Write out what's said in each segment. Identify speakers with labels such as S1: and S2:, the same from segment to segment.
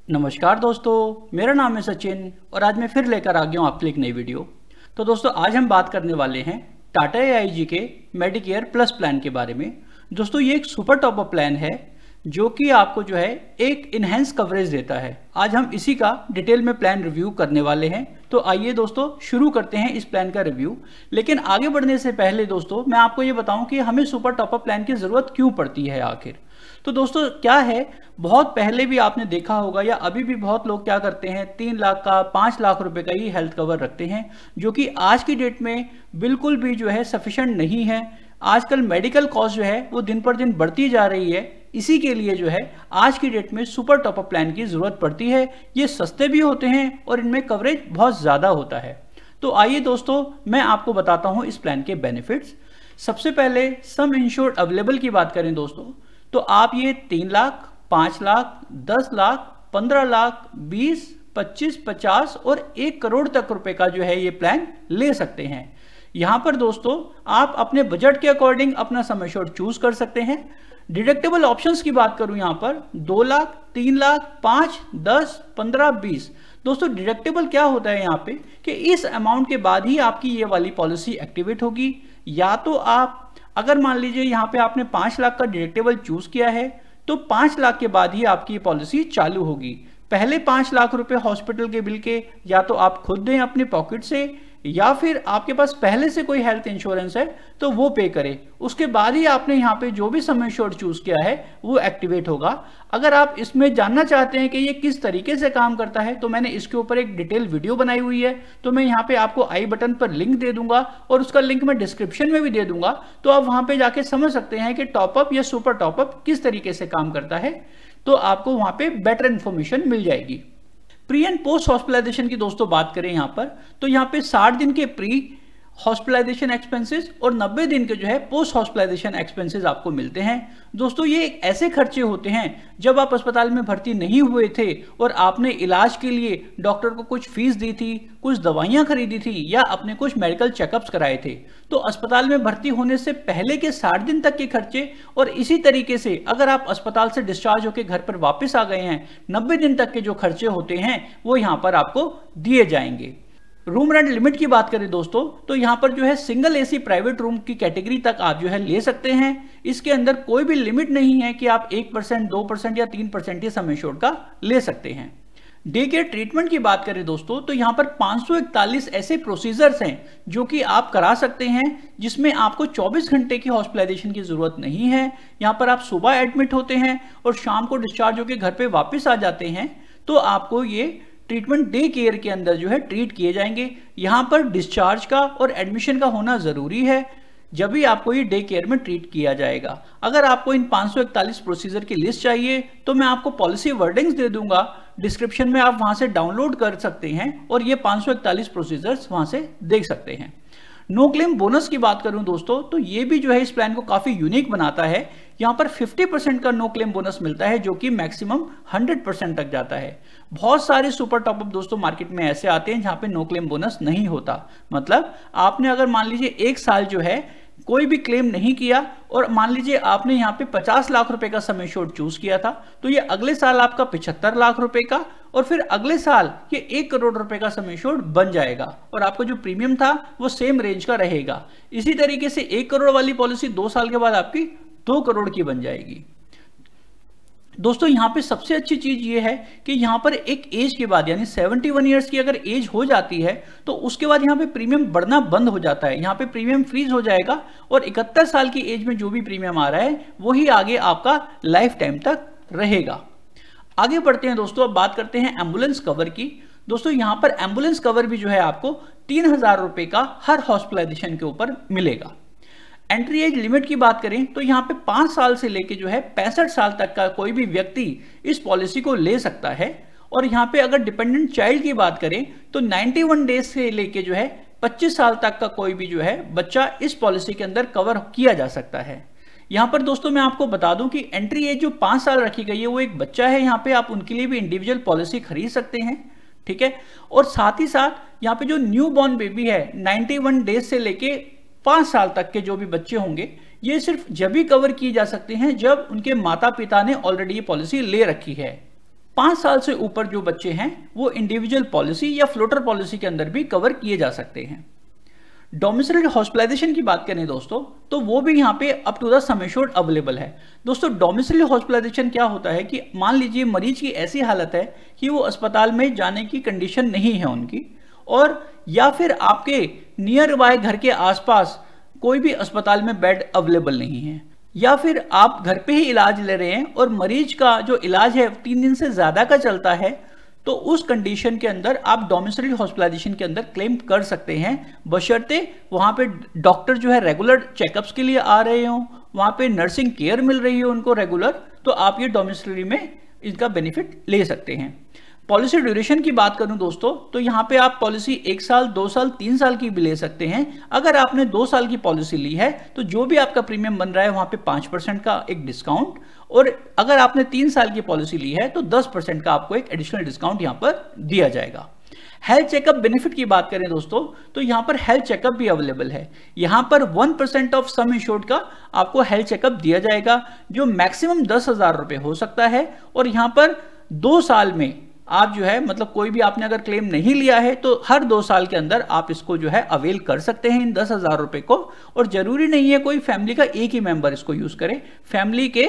S1: नमस्कार दोस्तों, मेरा नाम है सचिन और आज मैं फिर लेकर आ गया हूँ आपके लिए एक नई वीडियो। तो दोस्तों आज हम बात करने वाले हैं टाटा AIG के मेडिकेयर प्लस प्लान के बारे में। दोस्तों ये एक सुपर टॉपअप प्लान है जो कि आपको जो है एक इनहेंस कवरेज देता है। आज हम इसी का डिटेल में प्लान रिव्यू करने वाले हैं। तो आइए दोस्तों शुरू करते हैं इस प्लान का रिव्यू। लेकिन आगे बढ़ने से पहले दोस्तों मैं आपको ये बताऊं कि हमें सुपर टॉपअप प्लान की ज़रूरत क्यों पड़ती है आखिर। तो दोस्तों क्या है, बहुत पहले भी आपने देखा होगा या अभी भी बहुत लोग क्या करते हैं 3 लाख का 5 लाख रुपए का ही हेल्थ कवर रखते हैं, जो कि आज की डेट में बिल्कुल भी जो है सफिशिएंट नहीं है। आजकल मेडिकल कॉस्ट जो है वो दिन पर दिन बढ़ती जा रही है। इसी के लिए जो है आज की डेट में सुपर टॉपअप प्लान की जरूरत पड़ती है। ये सस्ते भी होते हैं और इनमें कवरेज बहुत ज़्यादा होता है। तो आइए दोस्तों मैं आपको बताता हूँ इस प्लान के बेनिफिट्स। सबसे पहले सम इंश्योर्ड अवेलेबल की बात करें दोस्तों, तो आप ये 3 लाख, 5 लाख, 10 लाख, 15 लाख, 20, 25, 50 और 1 करोड़ तक रुपए का जो है ये प्लान ले सकते हैं। यहाँ पर दोस्तों आप अपने बजट के अकॉर्डिंग अपना सम एश्योर्ड चूज कर सकते हैं। डिडक्टेबल ऑप्शंस की बात करूं यहाँ पर 2 लाख, 3 लाख, 5, 10, 15, 20। दोस्तों डिडक्टेबल क्या होता है यहाँ पे कि इस अमाउंट के बाद ही आपकी ये वाली पॉलिसी एक्टिवेट होगी। या तो आप अगर मान लीजिए यहाँ पे आपने 5 लाख का डिडक्टेबल चूज किया है तो 5 लाख के बाद ही आपकी पॉलिसी चालू होगी। पहले 5 लाख रुपए हॉस्पिटल के बिल के या तो आप खुद दें अपने पॉकेट से, या फिर आपके पास पहले से कोई हेल्थ इंश्योरेंस है तो वो पे करें। उसके बाद ही आपने यहाँ पे जो भी सम एश्योर्ड चूज किया है वो एक्टिवेट होगा। अगर आप इसमें जानना चाहते हैं कि ये किस तरीके से काम करता है तो मैंने इसके ऊपर एक डिटेल वीडियो बनाई हुई है। तो मैं यहाँ पे आपको आई बटन पर लिंक दे दूंगा और उसका लिंक मैं डिस्क्रिप्शन में भी दे दूंगा। तो आप वहां पे जाके समझ सकते हैं कि टॉपअप या सुपर टॉपअप किस तरीके से काम करता है। तो आपको वहां पे बेटर इंफॉर्मेशन मिल जाएगी। प्री एंड पोस्ट हॉस्पिटलाइजेशन की दोस्तों बात करें यहाँ पर, तो यहाँ पे 60 दिन के प्री हॉस्पिटलाइजेशन एक्सपेंसेस और 90 दिन के जो है पोस्ट हॉस्पिटलाइजेशन एक्सपेंसेस आपको मिलते हैं। दोस्तों ये ऐसे खर्चे होते हैं जब आप अस्पताल में भर्ती नहीं हुए थे और आपने इलाज के लिए डॉक्टर को कुछ फीस दी थी, कुछ दवाइयां खरीदी थी या अपने कुछ मेडिकल चेकअप्स कराए थे, तो अस्पताल में भर्ती होने से पहले के 60 दिन तक के खर्चे। और इसी तरीके से अगर आप अस्पताल से डिस्चार्ज होकर घर पर वापस आ गए हैं, 90 दिन तक के जो खर्चे होते हैं वो यहाँ पर आपको दिए जाएंगे। रूम रेंट लिमिट की बात करें दोस्तों, तो यहाँ पर जो है सिंगल एसी प्राइवेट रूम की कैटेगरी तक आप जो है ले सकते हैं। इसके अंदर कोई भी लिमिट नहीं है कि आप 1%, 2% या 3% सम एश्योर्ड का ले सकते हैं। डे केयर ट्रीटमेंट की बात करें दोस्तों, तो यहाँ पर 541 ऐसे प्रोसीजर्स हैं जो कि आप करा सकते हैं, जिसमें आपको 24 घंटे की हॉस्पिटलाइजेशन की जरूरत नहीं है। यहाँ पर आप सुबह एडमिट होते हैं और शाम को डिस्चार्ज होकर घर पे वापस आ जाते हैं, तो आपको ये ट्रीटमेंट डे केयर के अंदर जो है ट्रीट किए जाएंगे। यहाँ पर डिस्चार्ज का और एडमिशन का होना जरूरी है, जब भी आपको ये डे केयर में ट्रीट किया जाएगा। अगर आपको इन 541 प्रोसीजर की लिस्ट चाहिए तो मैं आपको पॉलिसी वर्डिंग्स दे दूंगा डिस्क्रिप्शन में, आप वहां से डाउनलोड कर सकते हैं और ये 541 प्रोसीजर्स वहां से देख सकते हैं। नो क्लेम बोनस की बात करूं दोस्तों, तो ये भी जो है इस प्लान को काफी यूनिक बनाता है। यहाँ पर 50% का नो क्लेम बोनस मिलता है जो कि मैक्सिमम 100% तक जाता है। बहुत सारे सुपर टॉपअप दोस्तों मार्केट में ऐसे आते हैं जहां पे नो क्लेम बोनस नहीं होता। मतलब आपने अगर मान लीजिए 1 साल जो है कोई भी क्लेम नहीं किया और मान लीजिए आपने यहाँ पे 50 लाख रुपए का सम एश्योर्ड चूज किया था, तो ये अगले साल आपका 75 लाख रुपए का और फिर अगले साल ये 1 करोड़ रुपए का सम एश्योर्ड बन जाएगा और आपका जो प्रीमियम था वो सेम रेंज का रहेगा। इसी तरीके से 1 करोड़ वाली पॉलिसी 2 साल के बाद आपकी 2 करोड़ की बन जाएगी। दोस्तों यहाँ पे सबसे अच्छी चीज ये है कि यहाँ पर एक एज के बाद यानी 71 ईयर्स की अगर एज हो जाती है तो उसके बाद यहाँ पे प्रीमियम बढ़ना बंद हो जाता है। यहाँ पे प्रीमियम फ्रीज हो जाएगा और 71 साल की एज में जो भी प्रीमियम आ रहा है वही आगे आपका लाइफ टाइम तक रहेगा। आगे बढ़ते हैं दोस्तों, अब बात करते हैं एम्बुलेंस कवर की। दोस्तों यहाँ पर एम्बुलेंस कवर भी जो है आपको 3000 रुपए का हर हॉस्पिटलाइजेशन के ऊपर मिलेगा। एंट्री एज लिमिट की बात करें तो यहाँ पे 5 साल से लेके जो है 65 साल तक का कोई भी व्यक्ति इस पॉलिसी को ले सकता है। और यहाँ पे अगर डिपेंडेंट चाइल्ड की बात करें तो 91 डेज से लेके जो है 25 साल तक का कोई भी जो है बच्चा इस पॉलिसी के अंदर कवर किया जा सकता है। यहाँ पर दोस्तों मैं आपको बता दूं कि एंट्री एज जो 5 साल रखी गई है वो एक बच्चा है। यहाँ पे आप उनके लिए भी इंडिविजुअल पॉलिसी खरीद सकते हैं, ठीक है। और साथ ही साथ यहाँ पे जो न्यू बॉर्न बेबी है 91 डेज से लेके 5 साल तक के जो भी बच्चे होंगे ये सिर्फ जब भी कवर किए जा सकते हैं जब उनके माता पिता ने ऑलरेडी ये पॉलिसी ले रखी है। 5 साल से ऊपर जो बच्चे हैं वो इंडिविजुअल पॉलिसी या फ्लोटर पॉलिसी के अंदर भी कवर किए जा सकते हैं। डोमिसाइल हॉस्पिटलाइजेशन की बात करें दोस्तों, तो वो भी यहाँ पे up to the sum assured available है। दोस्तों डोमिसाइल हॉस्पिटलाइजेशन क्या होता है कि मान लीजिए मरीज की ऐसी हालत है कि वो अस्पताल में जाने की कंडीशन नहीं है उनकी, और या फिर आपके नियर बाय घर के आसपास कोई भी अस्पताल में बेड अवेलेबल नहीं है, या फिर आप घर पे ही इलाज ले रहे हैं और मरीज का जो इलाज है 3 दिन से ज्यादा का चलता है, तो उस कंडीशन के अंदर आप डोमिसाइल हॉस्पिटलाइजेशन के अंदर क्लेम कर सकते हैं, बशर्ते वहां पे डॉक्टर जो है रेगुलर चेकअप्स के लिए आ रहे हो, वहां पे नर्सिंग केयर मिल रही है उनको रेगुलर, तो आप ये डोमिसाइल में इनका बेनिफिट ले सकते हैं। पॉलिसी ड्यूरेशन की बात करूं दोस्तों, तो यहाँ पे आप पॉलिसी 1 साल, 2 साल, 3 साल की भी ले सकते हैं। अगर आपने 2 साल की पॉलिसी ली है तो जो भी आपका प्रीमियम बन रहा है वहां पे 5% का एक डिस्काउंट, और अगर आपने 3 साल की पॉलिसी ली है तो 10% का आपको एक एडिशनल डिस्काउंट यहाँ पर दिया जाएगा। हेल्थ चेकअप बेनिफिट की बात करें दोस्तों, तो यहाँ पर हेल्थ चेकअप भी अवेलेबल है। यहाँ पर 1% ऑफ सम इंश्योर्ड का आपको हेल्थ चेकअप दिया जाएगा, जो मैक्सिमम 10,000 रुपए हो सकता है। और यहाँ पर 2 साल में आप जो है, मतलब कोई भी आपने अगर क्लेम नहीं लिया है तो हर 2 साल के अंदर आप इसको जो है अवेल कर सकते हैं इन 10,000 रुपए को। और जरूरी नहीं है कोई फैमिली का एक ही मेंबर इसको यूज करे, फैमिली के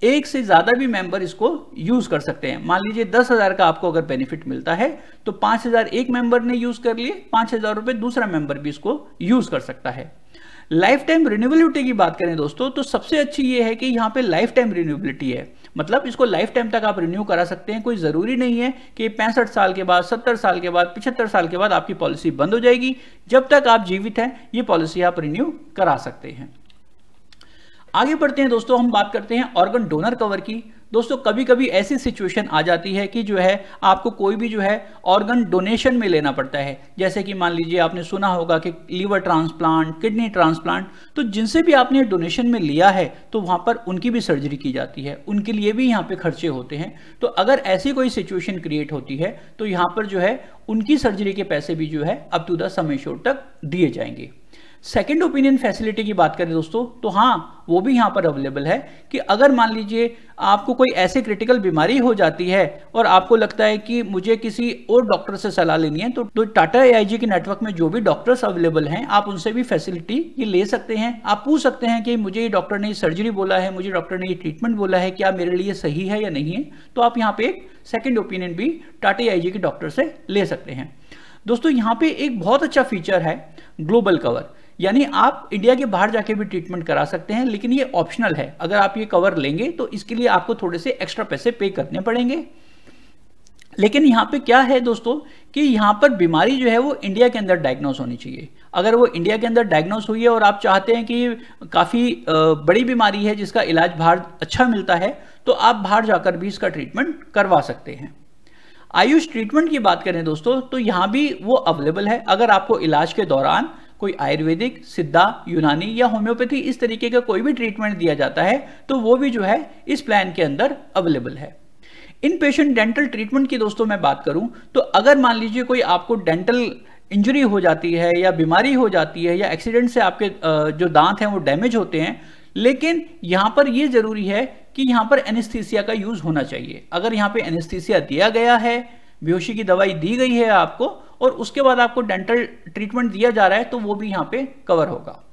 S1: एक से ज्यादा भी मेंबर इसको यूज कर सकते हैं। मान लीजिए 10,000 का आपको अगर बेनिफिट मिलता है तो 5,000 एक मेंबर ने यूज कर लिए, 5,000 रुपए दूसरा मेंबर भी इसको यूज कर सकता है। लाइफ टाइम रिन्यूएबिलिटी की बात करें दोस्तों, तो सबसे अच्छी ये है कि यहाँ पे लाइफ टाइम रिन्यूएबिलिटी है, मतलब इसको लाइफ टाइम तक आप रिन्यू करा सकते हैं। कोई जरूरी नहीं है कि 65 साल के बाद, 70 साल के बाद, 75 साल के बाद आपकी पॉलिसी बंद हो जाएगी। जब तक आप जीवित हैं ये पॉलिसी आप रिन्यू करा सकते हैं। आगे बढ़ते हैं दोस्तों, हम बात करते हैं ऑर्गन डोनर कवर की। दोस्तों कभी कभी ऐसी सिचुएशन आ जाती है कि जो है आपको कोई भी जो है ऑर्गन डोनेशन में लेना पड़ता है, जैसे कि मान लीजिए आपने सुना होगा कि लीवर ट्रांसप्लांट, किडनी ट्रांसप्लांट, तो जिनसे भी आपने डोनेशन में लिया है तो वहां पर उनकी भी सर्जरी की जाती है, उनके लिए भी यहाँ पे खर्चे होते हैं। तो अगर ऐसी कोई सिचुएशन क्रिएट होती है तो यहाँ पर जो है उनकी सर्जरी के पैसे भी जो है up to the sum assured तक दिए जाएंगे। सेकेंड ओपिनियन फैसिलिटी की बात करें दोस्तों, तो हाँ वो भी यहाँ पर अवेलेबल है कि अगर मान लीजिए आपको कोई ऐसे क्रिटिकल बीमारी हो जाती है और आपको लगता है कि मुझे किसी और डॉक्टर से सलाह लेनी है, तो टाटा AIG के नेटवर्क में जो भी डॉक्टर्स अवेलेबल हैं आप उनसे भी फैसिलिटी ये ले सकते हैं। आप पूछ सकते हैं कि मुझे ये डॉक्टर ने सर्जरी बोला है, मुझे डॉक्टर ने ये ट्रीटमेंट बोला है, क्या मेरे लिए सही है या नहीं है, तो आप यहाँ पे एक सेकेंड ओपिनियन भी टाटा AIG के डॉक्टर से ले सकते हैं। दोस्तों यहाँ पे एक बहुत अच्छा फीचर है ग्लोबल कवर, यानी आप इंडिया के बाहर जाके भी ट्रीटमेंट करा सकते हैं, लेकिन ये ऑप्शनल है। अगर आप ये कवर लेंगे तो इसके लिए आपको थोड़े से एक्स्ट्रा पैसे पे करने पड़ेंगे। लेकिन यहाँ पे क्या है दोस्तों कि यहाँ पर बीमारी जो है वो इंडिया के अंदर डायग्नोस होनी चाहिए। अगर वो इंडिया के अंदर डायग्नोस हुई है और आप चाहते हैं कि काफ़ी बड़ी बीमारी है जिसका इलाज बाहर अच्छा मिलता है, तो आप बाहर जाकर भी इसका ट्रीटमेंट करवा सकते हैं। आयुष ट्रीटमेंट की बात करें दोस्तों, तो यहाँ भी वो अवेलेबल है। अगर आपको इलाज के दौरान कोई आयुर्वेदिक, सिद्धा, यूनानी या होम्योपैथी इस तरीके का कोई भी ट्रीटमेंट दिया जाता है तो वो भी जो है इस प्लान के अंदर अवेलेबल है। इन पेशेंट डेंटल ट्रीटमेंट की दोस्तों मैं बात करूं, तो अगर मान लीजिए कोई आपको डेंटल इंजरी हो जाती है या बीमारी हो जाती है या एक्सीडेंट से आपके जो दांत हैं वो डैमेज होते हैं, लेकिन यहाँ पर ये जरूरी है कि यहाँ पर एनेस्थीसिया का यूज होना चाहिए। अगर यहाँ पे एनेस्थीसिया दिया गया है, बेहोशी की दवाई दी गई है आपको और उसके बाद आपको डेंटल ट्रीटमेंट दिया जा रहा है, तो वो भी यहाँ पे कवर होगा।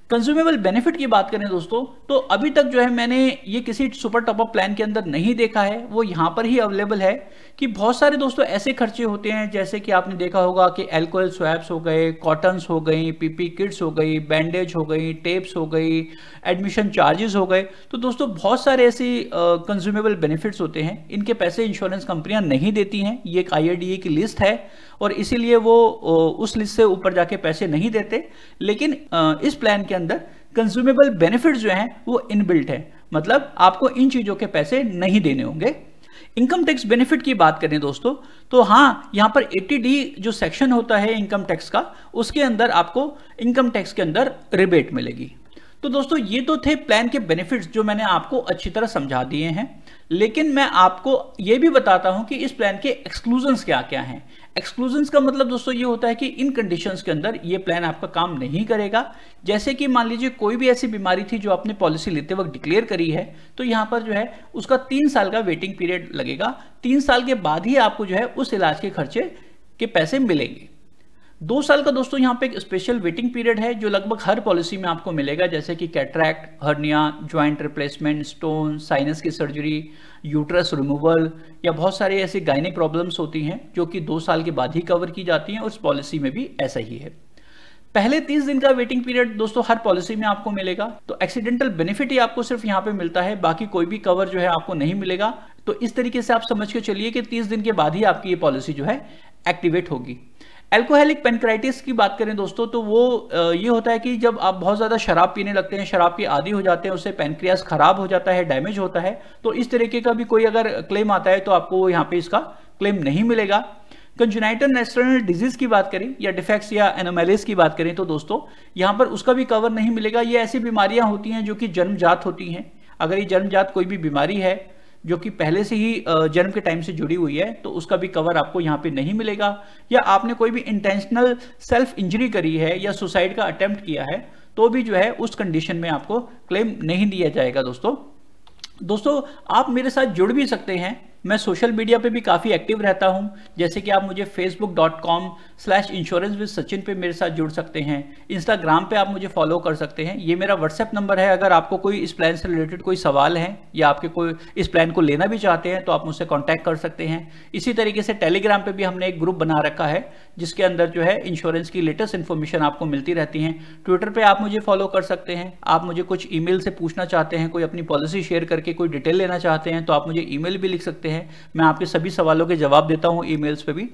S1: कंज्यूमेबल बेनिफिट की बात करें दोस्तों, तो अभी तक जो है मैंने ये किसी सुपर टॉप अप प्लान के अंदर नहीं देखा है, वो यहाँ पर ही अवेलेबल है कि बहुत सारे दोस्तों ऐसे खर्चे होते हैं, जैसे कि आपने देखा होगा कि एल्कोहल स्वैप्स हो गए, कॉटन्स हो गई, पीपी किट्स हो गई, बैंडेज हो गई, टेप्स हो गई, एडमिशन चार्जेस हो गए। तो दोस्तों बहुत सारे ऐसे कंज्यूमेबल बेनिफिट्स होते हैं, इनके पैसे इंश्योरेंस कंपनियां नहीं देती हैं। ये एक IRDA की लिस्ट है और इसीलिए वो उस लिस्ट से ऊपर जाके पैसे नहीं देते। लेकिन इस प्लान के अंदर कंज्यूमेबल बेनिफिट्स जो हैं वो इनबिल्ट है, मतलब आपको इन चीजों के पैसे नहीं देने होंगे। इनकम टैक्स बेनिफिट की बात करें दोस्तों, तो हाँ यहाँ पर 80D जो सेक्शन होता है इनकम टैक्स का, उसके अंदर आपको इनकम टैक्स के अंदर रिबेट मिलेगी। तो दोस्तों ये तो थे प्लान के बेनिफिट्स जो मैंने आपको अच्छी तरह समझा दिए हैं, लेकिन मैं आपको ये भी बताता हूं कि इस प्लान के एक्सक्लूजन्स क्या क्या हैं। एक्सक्लूजन्स का मतलब दोस्तों ये होता है कि इन कंडीशंस के अंदर ये प्लान आपका काम नहीं करेगा। जैसे कि मान लीजिए कोई भी ऐसी बीमारी थी जो आपने पॉलिसी लेते वक्त डिक्लेयर करी है, तो यहां पर जो है उसका 3 साल का वेटिंग पीरियड लगेगा। 3 साल के बाद ही आपको जो है उस इलाज के खर्चे के पैसे मिलेंगे। 2 साल का दोस्तों यहाँ पे एक स्पेशल वेटिंग पीरियड है जो लगभग हर पॉलिसी में आपको मिलेगा, जैसे कि cataract, hernia, joint replacement, stone, sinus की सर्जरी, यूट्रस रिमूवल या बहुत सारे ऐसे गायनिक प्रॉब्लम्स होती हैं जो कि 2 साल के बाद ही कवर की जाती हैं। उस पॉलिसी में भी ऐसा ही है। पहले 30 दिन का वेटिंग पीरियड दोस्तों हर पॉलिसी में आपको मिलेगा। तो एक्सीडेंटल बेनिफिट ही आपको सिर्फ यहाँ पे मिलता है, बाकी कोई भी कवर जो है आपको नहीं मिलेगा। तो इस तरीके से आप समझ के चलिए कि 30 दिन के बाद ही आपकी ये पॉलिसी जो है एक्टिवेट होगी। एल्कोहलिक पेनक्राइटिस की बात करें दोस्तों, तो वो ये होता है कि जब आप बहुत ज़्यादा शराब पीने लगते हैं, शराब के आदी हो जाते हैं, उससे पेनक्रियास खराब हो जाता है, डैमेज होता है, तो इस तरीके का भी कोई अगर क्लेम आता है तो आपको यहाँ पे इसका क्लेम नहीं मिलेगा। कंजेनाइटल नेस्ट्रनल डिजीज की बात करें या डिफेक्ट्स या एनोमैलिस की बात करें तो दोस्तों यहाँ पर उसका भी कवर नहीं मिलेगा। ये ऐसी बीमारियां होती हैं जो कि जन्मजात होती हैं। अगर ये जन्मजात कोई भी बीमारी है जो कि पहले से ही जन्म के टाइम से जुड़ी हुई है तो उसका भी कवर आपको यहाँ पे नहीं मिलेगा। या आपने कोई भी इंटेंशनल सेल्फ इंजरी करी है या सुसाइड का अटेम्प्ट किया है तो भी जो है उस कंडीशन में आपको क्लेम नहीं दिया जाएगा। दोस्तों आप मेरे साथ जुड़ भी सकते हैं। मैं सोशल मीडिया पे भी काफ़ी एक्टिव रहता हूं, जैसे कि आप मुझे facebook.com/insurance-with-sachin पे मेरे साथ जुड़ सकते हैं। इंस्टाग्राम पे आप मुझे फॉलो कर सकते हैं। ये मेरा व्हाट्सएप नंबर है। अगर आपको कोई इस प्लान से रिलेटेड कोई सवाल है या आपके कोई इस प्लान को लेना भी चाहते हैं तो आप मुझसे कॉन्टैक्ट कर सकते हैं। इसी तरीके से टेलीग्राम पे भी हमने एक ग्रुप बना रखा है जिसके अंदर जो है इंश्योरेंस की लेटेस्ट इन्फॉर्मेशन आपको मिलती रहती है। ट्विटर पर आप मुझे फॉलो कर सकते हैं। आप मुझे कुछ ईमेल से पूछना चाहते हैं, कोई अपनी पॉलिसी शेयर करके कोई डिटेल लेना चाहते हैं तो आप मुझे ईमेल भी लिख सकते हैं। मैं आपके सभी सवालों के जवाब देता हूं ईमेल्स पे भी।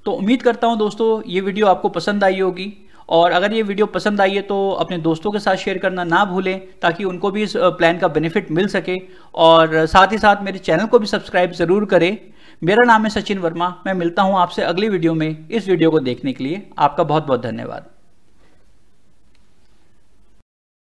S1: तो उम्मीद करता हूं दोस्तों ये वीडियो आपको पसंद आई होगी, और अगर ये वीडियो पसंद आई है तो अपने दोस्तों के साथ शेयर करना ना भूलें ताकि उनको भी इस प्लान का बेनिफिट मिल सके। और साथ ही साथ मेरे चैनल को भी सब्सक्राइब जरूर करें। मेरा नाम है सचिन वर्मा। मैं मिलता हूं आपसे अगली वीडियो में। इस वीडियो को देखने के लिए आपका बहुत बहुत धन्यवाद।